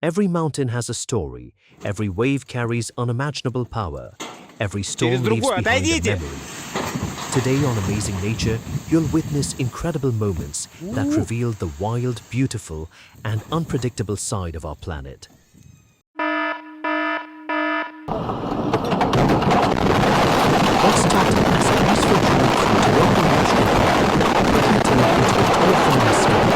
Every mountain has a story, every wave carries unimaginable power, every storm leaves behind a memory. Today on Amazing Nature, you'll witness incredible moments that reveal the wild, beautiful, and unpredictable side of our planet. What started as a peaceful drive through Toronto National Park quickly turned into a terrifying escape.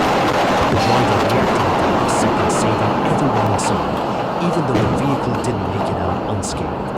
The driver reacted at the last second, saving everyone inside, even though the vehicle didn't make it out unscathed.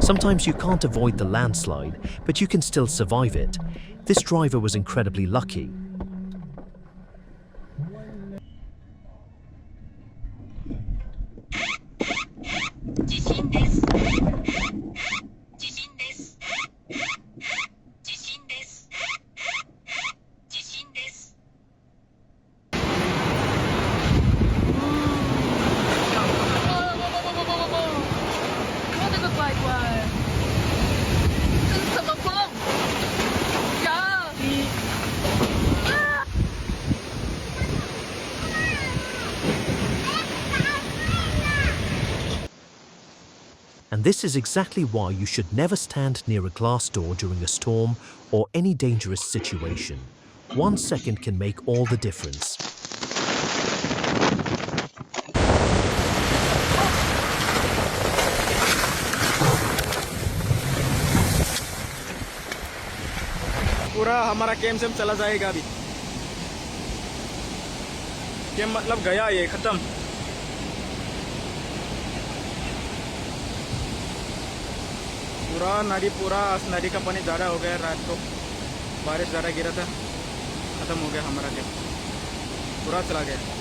Sometimes you can't avoid the landslide, but you can still survive it. This driver was incredibly lucky. And this is exactly why you should never stand near a glass door during a storm or any dangerous situation. 1 second can make all the difference. पूरा हमारा game से चला जाएगा अभी game मतलब गया ये खत्म पूरा नदी का पानी ज़्यादा हो गया रात को बारिश ज़्यादा गिरा था ख़त्म हो गया हमारा गेम पूरा चला गया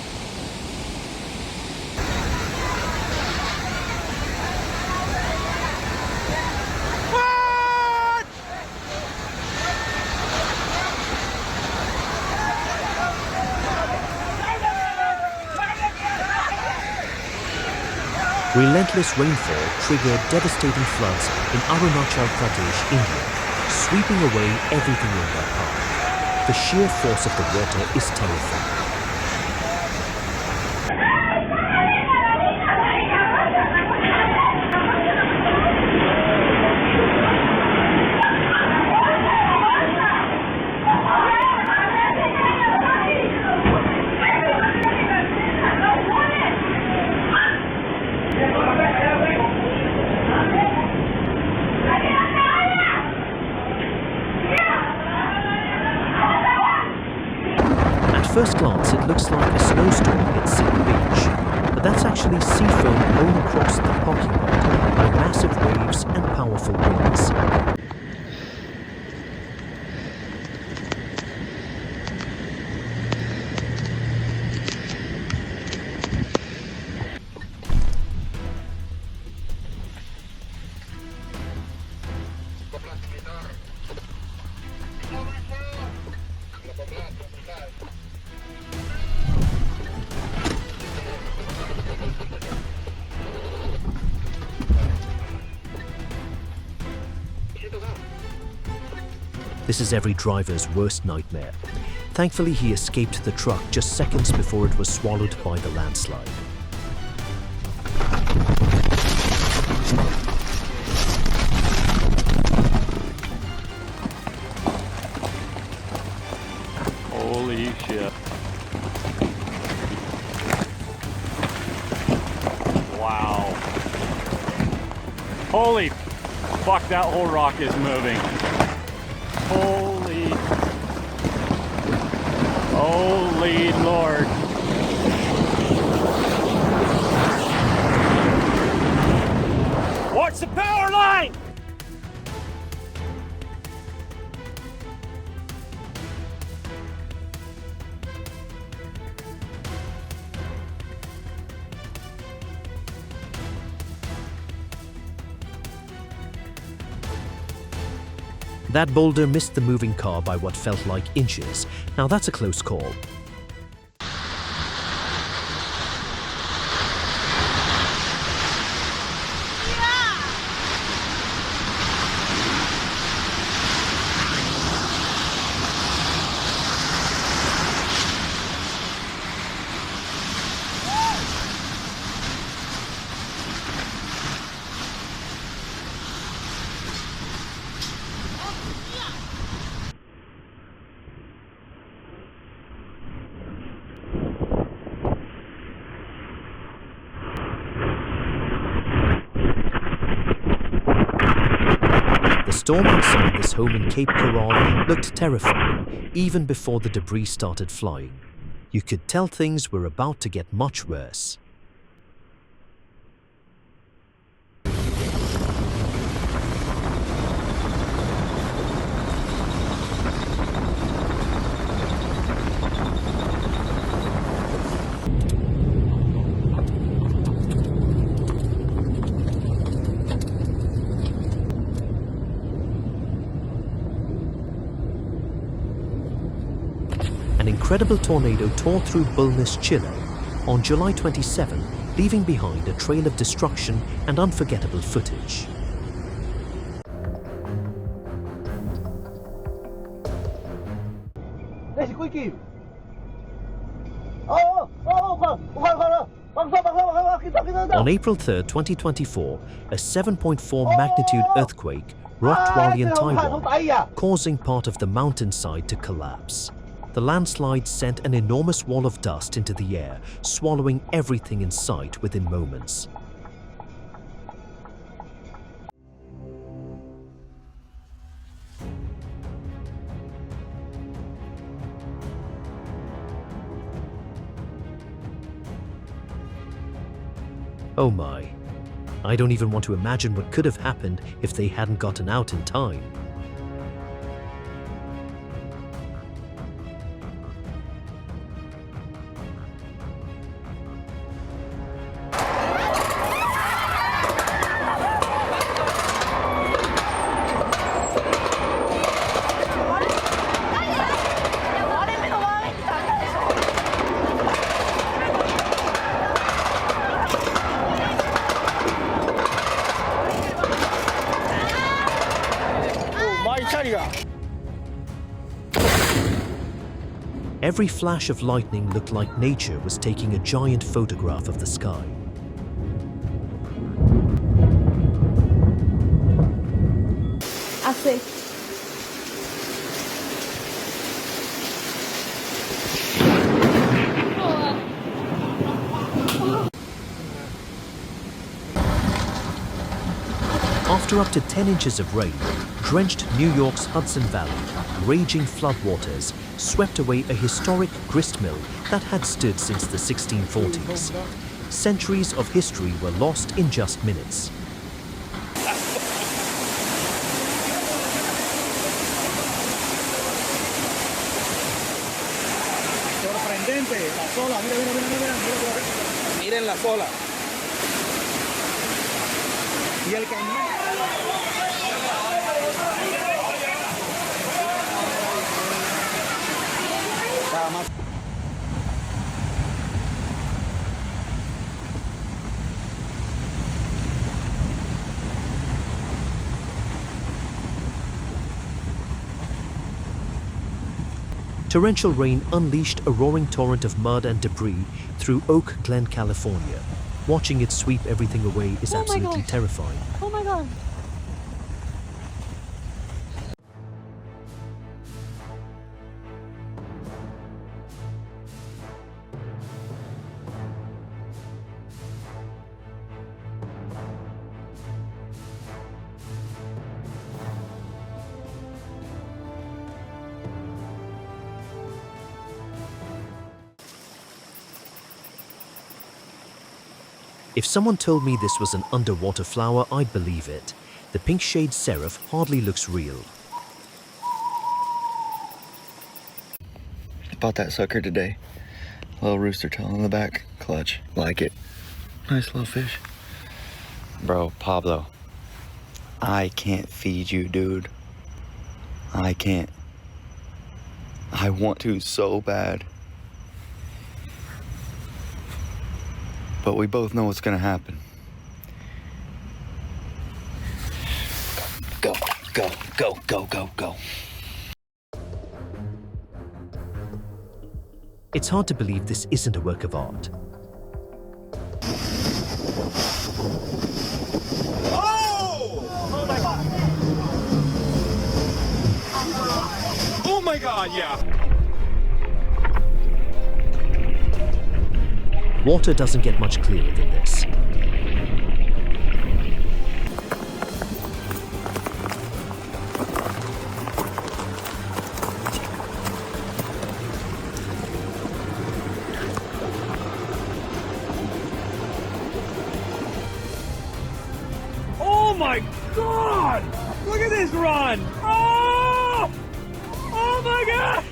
Relentless rainfall triggered devastating floods in Arunachal Pradesh, India, sweeping away everything in their path. The sheer force of the water is terrifying. At first glance, it looks like a snowstorm at Sea Beach, but that's actually sea foam blown across the parking lot by massive waves and powerful winds. This is every driver's worst nightmare. Thankfully, he escaped the truck just seconds before it was swallowed by the landslide. Holy shit. Wow. Holy fuck, that whole rock is moving. Holy Lord. Watch the power line! That boulder missed the moving car by what felt like inches. Now that's a close call. The storm outside this home in Cape Coral looked terrifying even before the debris started flying. You could tell things were about to get much worse. An incredible tornado tore through Bulnes, Chile on July 27, leaving behind a trail of destruction and unforgettable footage. On April 3, 2024, a 7.4 magnitude earthquake rocked Hualien, Taiwan, causing part of the mountainside to collapse. The landslide sent an enormous wall of dust into the air, swallowing everything in sight within moments. Oh my. I don't even want to imagine what could have happened if they hadn't gotten out in time. Every flash of lightning looked like nature was taking a giant photograph of the sky. After up to 10 inches of rain, drenched New York's Hudson Valley, raging floodwaters swept away a historic grist mill that had stood since the 1640s. Centuries of history were lost in just minutes. Miren la sola. Y el cañón. Torrential rain unleashed a roaring torrent of mud and debris through Oak Glen, California. Watching it sweep everything away is absolutely terrifying. Oh my god. If someone told me this was an underwater flower, I'd believe it. The pink shade seraph hardly looks real. Bought that sucker today. Little rooster tail on the back. Clutch. Like it. Nice little fish. Bro, Pablo, I can't feed you, dude. I can't. I want to so bad. But we both know what's gonna happen. Go, go, go, go, go, go. It's hard to believe this isn't a work of art. Oh my god, yeah. Water doesn't get much clearer than this. Oh my god! Look at this run! Oh! Oh my god!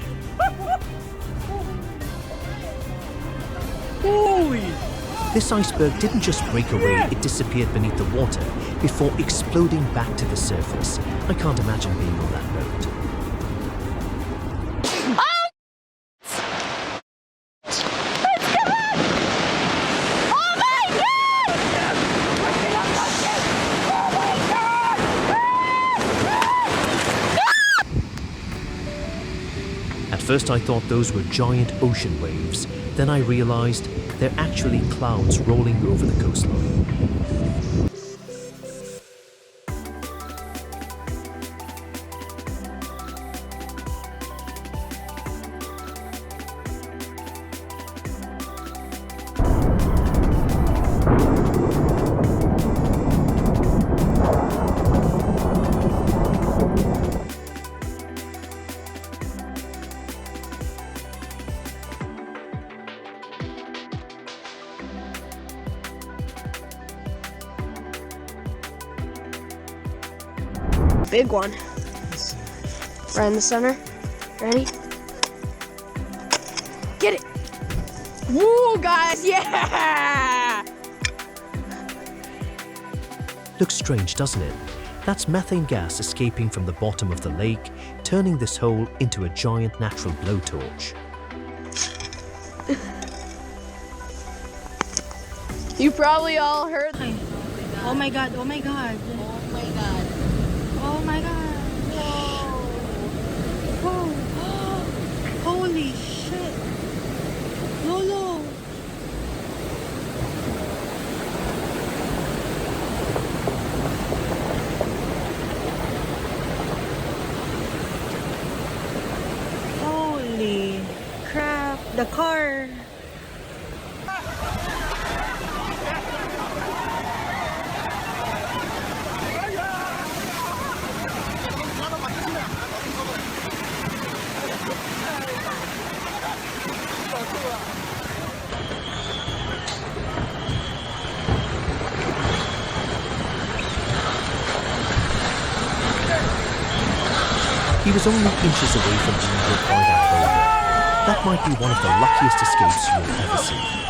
Holy! This iceberg didn't just break away, it disappeared beneath the water before exploding back to the surface. I can't imagine being on that boat. At first I thought those were giant ocean waves. Then I realized they're actually clouds rolling over the coastline. Big one. Right in the center. Ready? Get it! Woo, guys! Yeah! Looks strange, doesn't it? That's methane gas escaping from the bottom of the lake, turning this hole into a giant natural blowtorch. You probably all heard. Oh my god, oh my god. Oh my god. Oh my god. Whoa. Whoa. Holy shit. Lolo. Holy crap. The car. He was only inches away from being hit by that boulder. That might be one of the luckiest escapes you'll ever see.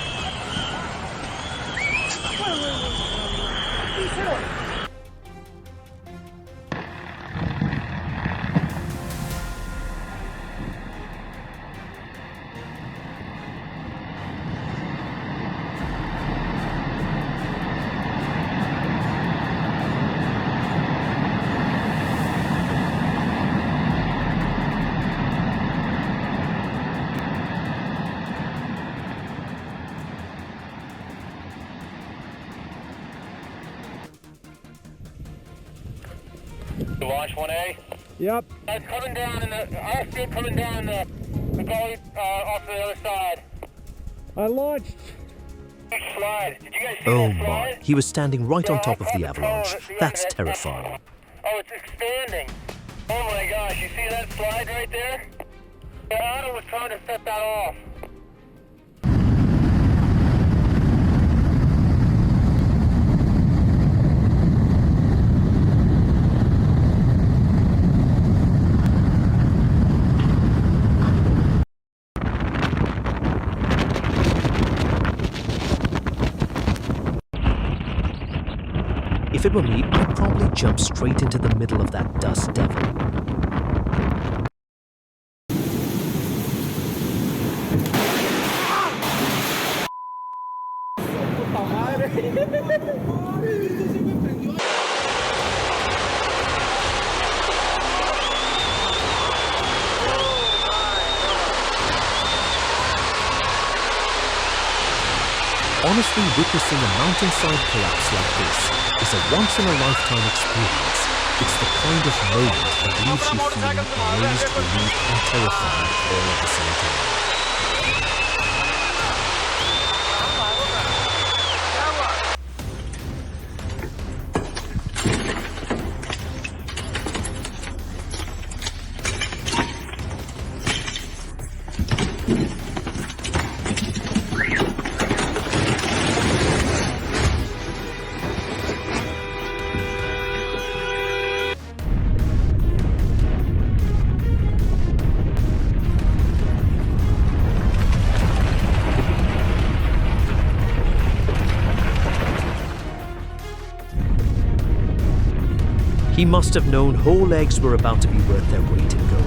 Launch 1A. Yep. It's coming down in the, our ship coming down the gully off the other side. I launched. Big slide. Did you guys see Oh that my, slide? he was standing right on top of the avalanche. That's terrifying. Oh, it's expanding. Oh my gosh, you see that slide right there? The auto was trying to set that off. If it were me, I'd probably jump straight into the middle of that dust devil. Simply witnessing a mountainside collapse like this is a once-in-a-lifetime experience. It's the kind of moment that leaves you feeling amazed, relieved, and terrified all at the same time. He must have known whole eggs were about to be worth their weight in gold.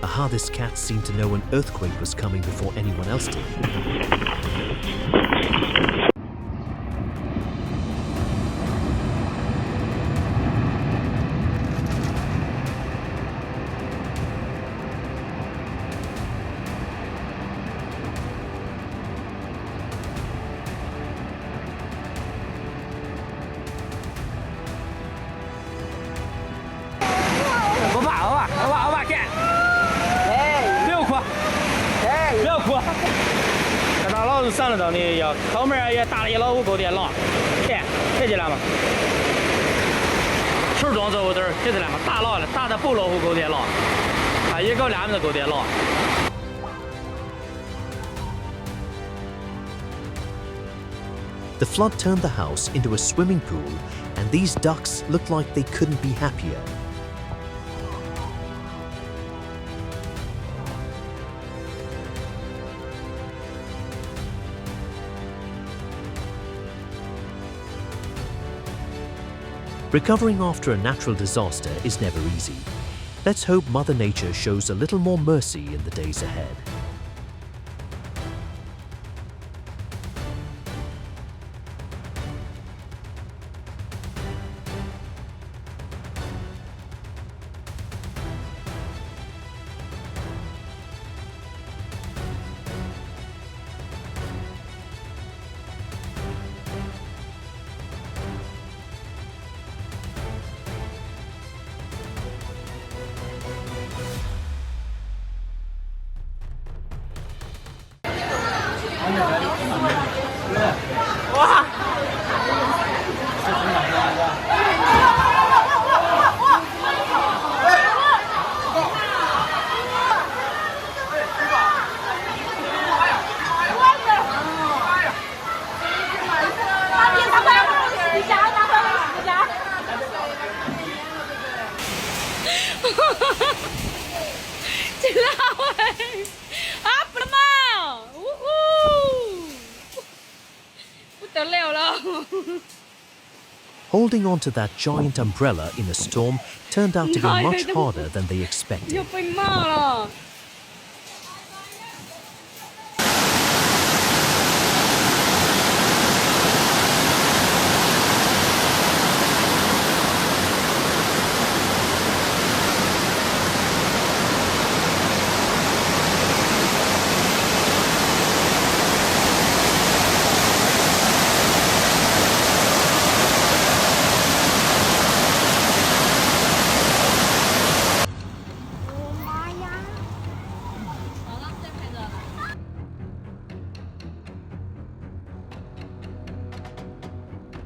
Aha, this cat seemed to know an earthquake was coming before anyone else did.上了等你要后面也打了一老虎狗的狼，看见了吗？手装走的，看见了吗？打狼了，打的不老虎狗的狼，啊，一个两的狗的狼。The flood turned the house into a swimming pool, and these ducks looked like they couldn't be happier. Recovering after a natural disaster is never easy. Let's hope Mother Nature shows a little more mercy in the days ahead. Holding on to that giant umbrella in a storm turned out to be much harder than they expected.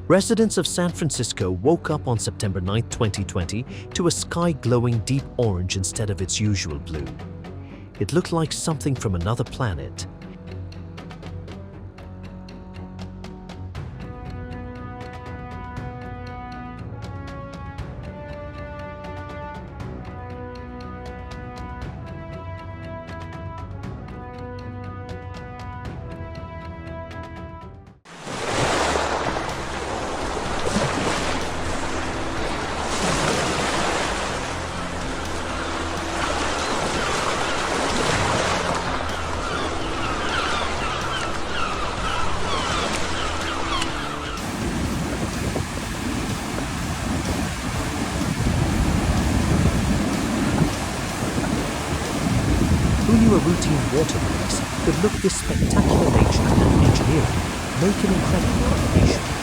Residents of San Francisco woke up on September 9, 2020 to a sky glowing deep orange instead of its usual blue. It looked like something from another planet. a routine water release, but look, this spectacular nature and engineering make an incredible combination.